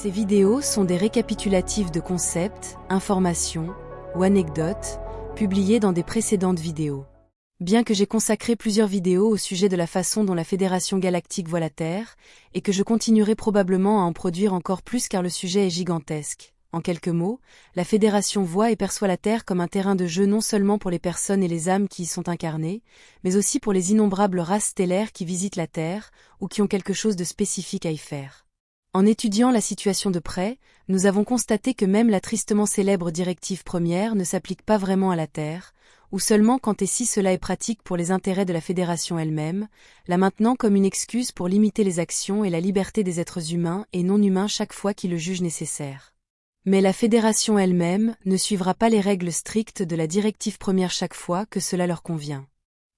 Ces vidéos sont des récapitulatifs de concepts, informations ou anecdotes publiés dans des précédentes vidéos. Bien que j'ai consacré plusieurs vidéos au sujet de la façon dont la Fédération Galactique voit la Terre, et que je continuerai probablement à en produire encore plus car le sujet est gigantesque. En quelques mots, la Fédération voit et perçoit la Terre comme un terrain de jeu non seulement pour les personnes et les âmes qui y sont incarnées, mais aussi pour les innombrables races stellaires qui visitent la Terre ou qui ont quelque chose de spécifique à y faire. En étudiant la situation de près, nous avons constaté que même la tristement célèbre directive première ne s'applique pas vraiment à la Terre, ou seulement quand et si cela est pratique pour les intérêts de la Fédération elle-même, la maintenant comme une excuse pour limiter les actions et la liberté des êtres humains et non humains chaque fois qu'ils le jugent nécessaire. Mais la Fédération elle-même ne suivra pas les règles strictes de la directive première chaque fois que cela leur convient.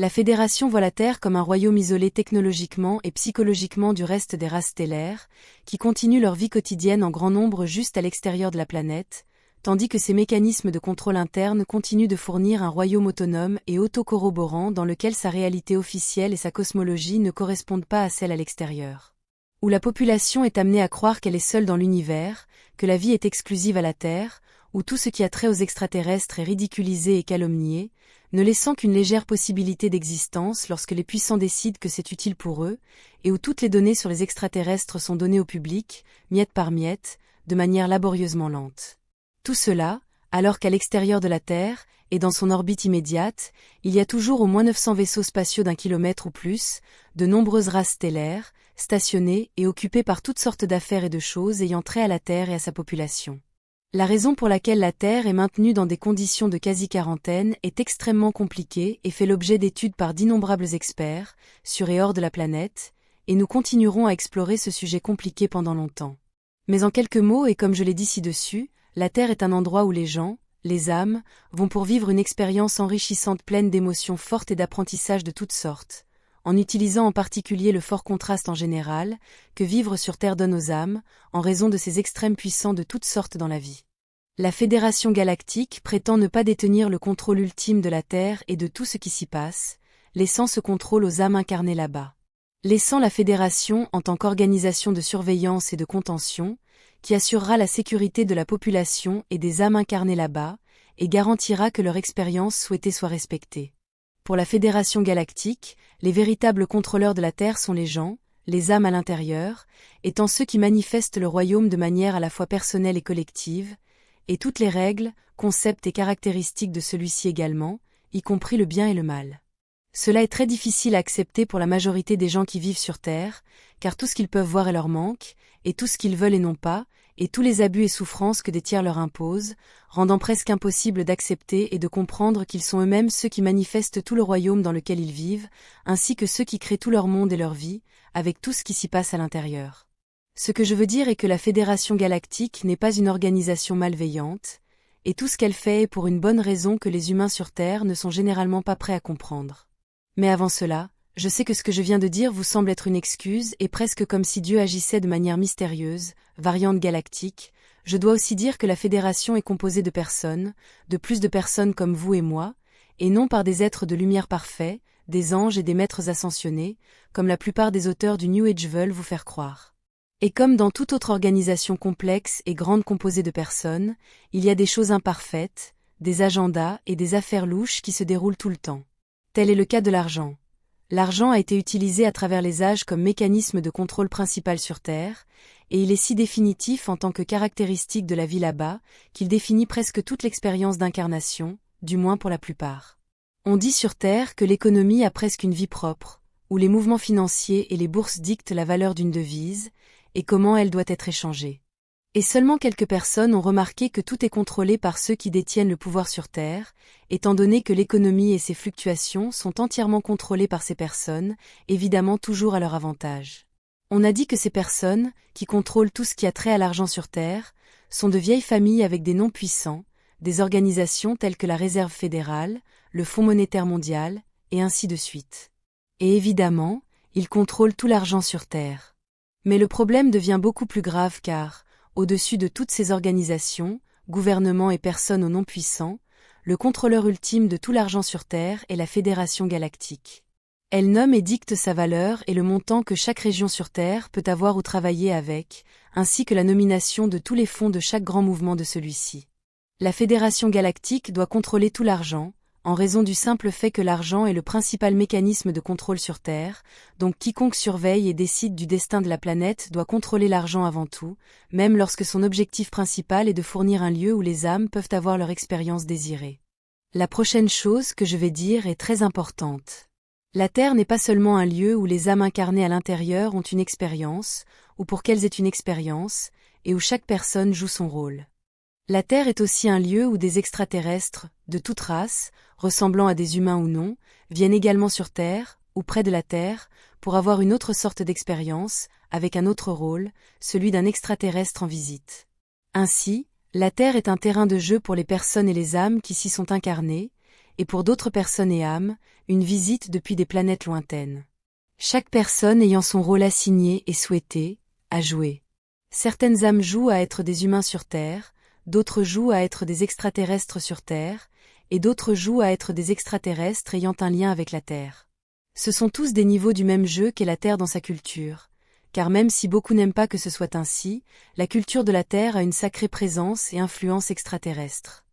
La Fédération voit la Terre comme un royaume isolé technologiquement et psychologiquement du reste des races stellaires, qui continuent leur vie quotidienne en grand nombre juste à l'extérieur de la planète, tandis que ces mécanismes de contrôle interne continuent de fournir un royaume autonome et autocorroborant dans lequel sa réalité officielle et sa cosmologie ne correspondent pas à celle à l'extérieur. Où la population est amenée à croire qu'elle est seule dans l'univers, que la vie est exclusive à la Terre, où tout ce qui a trait aux extraterrestres est ridiculisé et calomnié, ne laissant qu'une légère possibilité d'existence lorsque les puissants décident que c'est utile pour eux, et où toutes les données sur les extraterrestres sont données au public, miette par miette, de manière laborieusement lente. Tout cela, alors qu'à l'extérieur de la Terre, et dans son orbite immédiate, il y a toujours au moins 900 vaisseaux spatiaux d'1 kilomètre ou plus, de nombreuses races stellaires, stationnés et occupés par toutes sortes d'affaires et de choses ayant trait à la Terre et à sa population. La raison pour laquelle la Terre est maintenue dans des conditions de quasi-quarantaine est extrêmement compliquée et fait l'objet d'études par d'innombrables experts, sur et hors de la planète, et nous continuerons à explorer ce sujet compliqué pendant longtemps. Mais en quelques mots et comme je l'ai dit ci-dessus, la Terre est un endroit où les gens, les âmes, vont pour vivre une expérience enrichissante pleine d'émotions fortes et d'apprentissages de toutes sortes, en utilisant en particulier le fort contraste en général, que vivre sur Terre donne aux âmes, en raison de ces extrêmes puissants de toutes sortes dans la vie. La Fédération Galactique prétend ne pas détenir le contrôle ultime de la Terre et de tout ce qui s'y passe, laissant ce contrôle aux âmes incarnées là-bas. Laissant la Fédération en tant qu'organisation de surveillance et de contention, qui assurera la sécurité de la population et des âmes incarnées là-bas, et garantira que leur expérience souhaitée soit respectée. Pour la Fédération Galactique, les véritables contrôleurs de la Terre sont les gens, les âmes à l'intérieur, étant ceux qui manifestent le royaume de manière à la fois personnelle et collective, et toutes les règles, concepts et caractéristiques de celui-ci également, y compris le bien et le mal. Cela est très difficile à accepter pour la majorité des gens qui vivent sur Terre, car tout ce qu'ils peuvent voir est leur manque, et tout ce qu'ils veulent et n'ont pas, et tous les abus et souffrances que des tiers leur imposent, rendant presque impossible d'accepter et de comprendre qu'ils sont eux-mêmes ceux qui manifestent tout le royaume dans lequel ils vivent, ainsi que ceux qui créent tout leur monde et leur vie, avec tout ce qui s'y passe à l'intérieur. Ce que je veux dire est que la Fédération Galactique n'est pas une organisation malveillante, et tout ce qu'elle fait est pour une bonne raison que les humains sur Terre ne sont généralement pas prêts à comprendre. Mais avant cela, je sais que ce que je viens de dire vous semble être une excuse et presque comme si Dieu agissait de manière mystérieuse, variante galactique. Je dois aussi dire que la Fédération est composée de personnes, de plus de personnes comme vous et moi, et non par des êtres de lumière parfaits, des anges et des maîtres ascensionnés, comme la plupart des auteurs du New Age veulent vous faire croire. Et comme dans toute autre organisation complexe et grande composée de personnes, il y a des choses imparfaites, des agendas et des affaires louches qui se déroulent tout le temps. Tel est le cas de l'argent. L'argent a été utilisé à travers les âges comme mécanisme de contrôle principal sur Terre, et il est si définitif en tant que caractéristique de la vie là-bas, qu'il définit presque toute l'expérience d'incarnation, du moins pour la plupart. On dit sur Terre que l'économie a presque une vie propre, où les mouvements financiers et les bourses dictent la valeur d'une devise, et comment elle doit être échangée. Et seulement quelques personnes ont remarqué que tout est contrôlé par ceux qui détiennent le pouvoir sur Terre, étant donné que l'économie et ses fluctuations sont entièrement contrôlées par ces personnes, évidemment toujours à leur avantage. On a dit que ces personnes, qui contrôlent tout ce qui a trait à l'argent sur Terre, sont de vieilles familles avec des noms puissants, des organisations telles que la Réserve fédérale, le Fonds monétaire mondial, et ainsi de suite. Et évidemment, ils contrôlent tout l'argent sur Terre. Mais le problème devient beaucoup plus grave car, au-dessus de toutes ces organisations, gouvernements et personnes aux noms puissants, le contrôleur ultime de tout l'argent sur Terre est la Fédération Galactique. Elle nomme et dicte sa valeur et le montant que chaque région sur Terre peut avoir ou travailler avec, ainsi que la nomination de tous les fonds de chaque grand mouvement de celui-ci. La Fédération galactique doit contrôler tout l'argent, en raison du simple fait que l'argent est le principal mécanisme de contrôle sur Terre, donc quiconque surveille et décide du destin de la planète doit contrôler l'argent avant tout, même lorsque son objectif principal est de fournir un lieu où les âmes peuvent avoir leur expérience désirée. La prochaine chose que je vais dire est très importante. La Terre n'est pas seulement un lieu où les âmes incarnées à l'intérieur ont une expérience, ou pour qu'elles aient une expérience, et où chaque personne joue son rôle. La Terre est aussi un lieu où des extraterrestres, de toute race, ressemblant à des humains ou non, viennent également sur Terre, ou près de la Terre, pour avoir une autre sorte d'expérience, avec un autre rôle, celui d'un extraterrestre en visite. Ainsi, la Terre est un terrain de jeu pour les personnes et les âmes qui s'y sont incarnées, et pour d'autres personnes et âmes, une visite depuis des planètes lointaines. Chaque personne ayant son rôle assigné et souhaité, à jouer. Certaines âmes jouent à être des humains sur Terre, d'autres jouent à être des extraterrestres sur Terre, et d'autres jouent à être des extraterrestres ayant un lien avec la Terre. Ce sont tous des niveaux du même jeu qu'est la Terre dans sa culture, car même si beaucoup n'aiment pas que ce soit ainsi, la culture de la Terre a une sacrée présence et influence extraterrestre.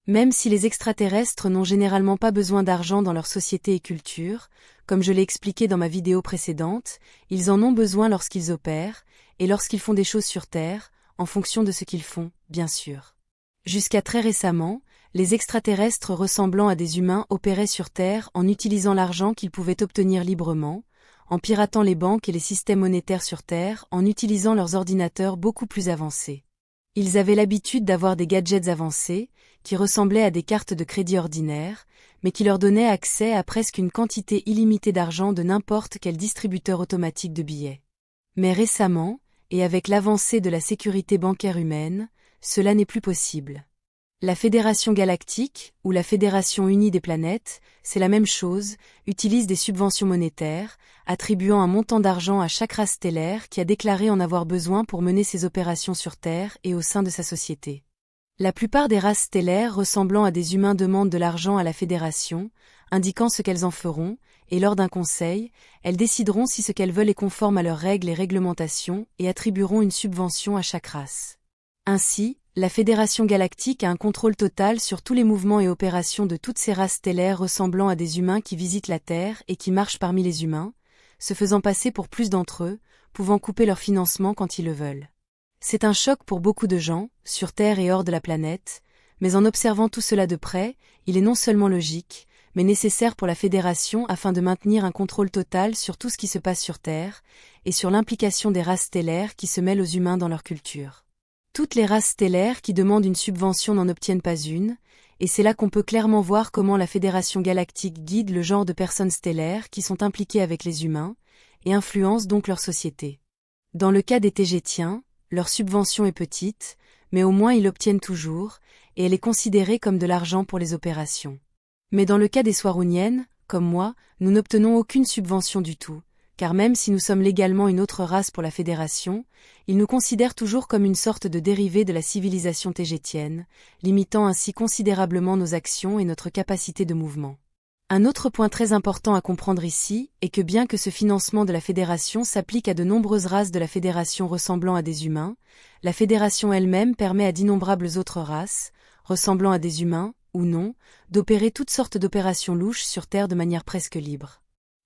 Même si les extraterrestres n'ont généralement pas besoin d'argent dans leur société et culture, comme je l'ai expliqué dans ma vidéo précédente, ils en ont besoin lorsqu'ils opèrent, et lorsqu'ils font des choses sur Terre, en fonction de ce qu'ils font, bien sûr. Jusqu'à très récemment, les extraterrestres ressemblant à des humains opéraient sur Terre en utilisant l'argent qu'ils pouvaient obtenir librement, en piratant les banques et les systèmes monétaires sur Terre en utilisant leurs ordinateurs beaucoup plus avancés. Ils avaient l'habitude d'avoir des gadgets avancés, qui ressemblaient à des cartes de crédit ordinaires, mais qui leur donnaient accès à presque une quantité illimitée d'argent de n'importe quel distributeur automatique de billets. Mais récemment, et avec l'avancée de la sécurité bancaire humaine, cela n'est plus possible. La Fédération galactique, ou la Fédération unie des planètes, c'est la même chose, utilise des subventions monétaires, attribuant un montant d'argent à chaque race stellaire qui a déclaré en avoir besoin pour mener ses opérations sur Terre et au sein de sa société. La plupart des races stellaires ressemblant à des humains demandent de l'argent à la Fédération, indiquant ce qu'elles en feront, et lors d'un conseil, elles décideront si ce qu'elles veulent est conforme à leurs règles et réglementations et attribueront une subvention à chaque race. Ainsi, la Fédération galactique a un contrôle total sur tous les mouvements et opérations de toutes ces races stellaires ressemblant à des humains qui visitent la Terre et qui marchent parmi les humains, se faisant passer pour plus d'entre eux, pouvant couper leur financement quand ils le veulent. C'est un choc pour beaucoup de gens, sur Terre et hors de la planète, mais en observant tout cela de près, il est non seulement logique, mais nécessaire pour la Fédération afin de maintenir un contrôle total sur tout ce qui se passe sur Terre, et sur l'implication des races stellaires qui se mêlent aux humains dans leur culture. Toutes les races stellaires qui demandent une subvention n'en obtiennent pas une, et c'est là qu'on peut clairement voir comment la Fédération galactique guide le genre de personnes stellaires qui sont impliquées avec les humains, et influence donc leur société. Dans le cas des Tégétiens, leur subvention est petite, mais au moins ils l'obtiennent toujours, et elle est considérée comme de l'argent pour les opérations. Mais dans le cas des Swarouniennes, comme moi, nous n'obtenons aucune subvention du tout, car même si nous sommes légalement une autre race pour la Fédération, ils nous considèrent toujours comme une sorte de dérivé de la civilisation tégétienne, limitant ainsi considérablement nos actions et notre capacité de mouvement. Un autre point très important à comprendre ici est que bien que ce financement de la Fédération s'applique à de nombreuses races de la Fédération ressemblant à des humains, la Fédération elle-même permet à d'innombrables autres races, ressemblant à des humains, ou non, d'opérer toutes sortes d'opérations louches sur Terre de manière presque libre.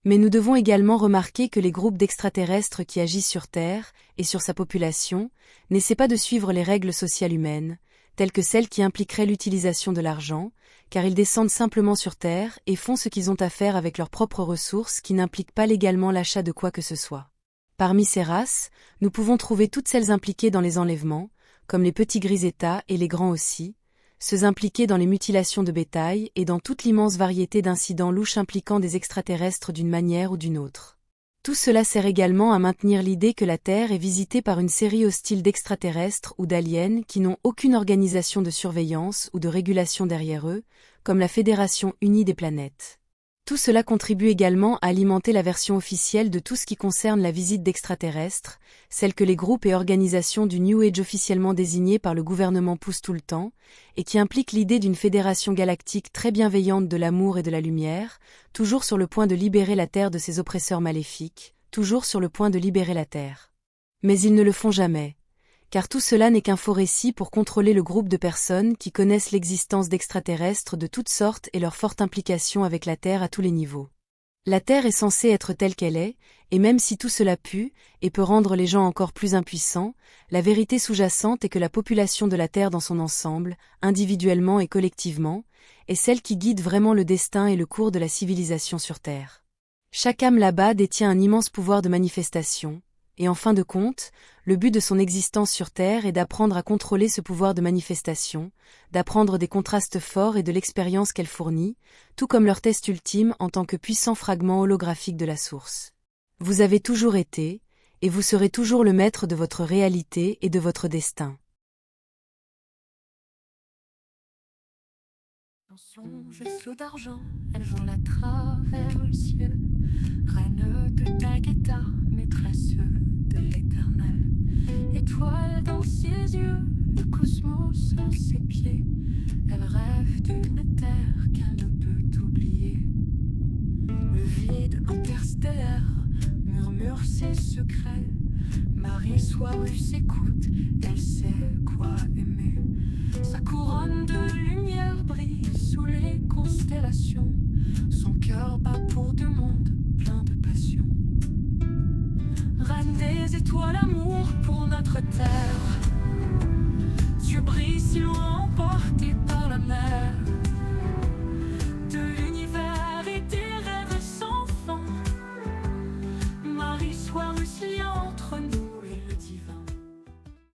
Mais nous devons également remarquer que les groupes d'extraterrestres qui agissent sur Terre, et sur sa population, n'essaient pas de suivre les règles sociales humaines, telles que celles qui impliqueraient l'utilisation de l'argent, car ils descendent simplement sur Terre et font ce qu'ils ont à faire avec leurs propres ressources qui n'impliquent pas légalement l'achat de quoi que ce soit. Parmi ces races, nous pouvons trouver toutes celles impliquées dans les enlèvements, comme les petits gris États et les grands aussi, ceux impliqués dans les mutilations de bétail et dans toute l'immense variété d'incidents louches impliquant des extraterrestres d'une manière ou d'une autre. Tout cela sert également à maintenir l'idée que la Terre est visitée par une série hostile d'extraterrestres ou d'aliens qui n'ont aucune organisation de surveillance ou de régulation derrière eux, comme la Fédération unie des planètes. Tout cela contribue également à alimenter la version officielle de tout ce qui concerne la visite d'extraterrestres, celle que les groupes et organisations du New Age officiellement désignés par le gouvernement poussent tout le temps, et qui implique l'idée d'une fédération galactique très bienveillante de l'amour et de la lumière, toujours sur le point de libérer la Terre de ses oppresseurs maléfiques, toujours sur le point de libérer la Terre. Mais ils ne le font jamais. Car tout cela n'est qu'un faux récit pour contrôler le groupe de personnes qui connaissent l'existence d'extraterrestres de toutes sortes et leur forte implication avec la Terre à tous les niveaux. La Terre est censée être telle qu'elle est, et même si tout cela pue, et peut rendre les gens encore plus impuissants, la vérité sous-jacente est que la population de la Terre dans son ensemble, individuellement et collectivement, est celle qui guide vraiment le destin et le cours de la civilisation sur Terre. Chaque âme là-bas détient un immense pouvoir de manifestation, et en fin de compte, le but de son existence sur Terre est d'apprendre à contrôler ce pouvoir de manifestation, d'apprendre des contrastes forts et de l'expérience qu'elle fournit, tout comme leur test ultime en tant que puissant fragment holographique de la source. Vous avez toujours été, et vous serez toujours le maître de votre réalité et de votre destin. Dans son vaisseau d'argent, elle vole à travers le ciel. Reine de Dagueta, maîtresse de l'éternel. Étoile dans ses yeux, le cosmos à ses pieds. Elle rêve d'une terre qu'elle ne peut oublier. Le vide interstellaire murmure ses secrets. Marie Soirus s'écoute, elle sait quoi aimer. Sa couronne de lumière brille sous les constellations. Son cœur bat pour deux mondes pleins de passion. Reine des étoiles, amour pour notre terre. Tu brilles si loin, emporté par la mer.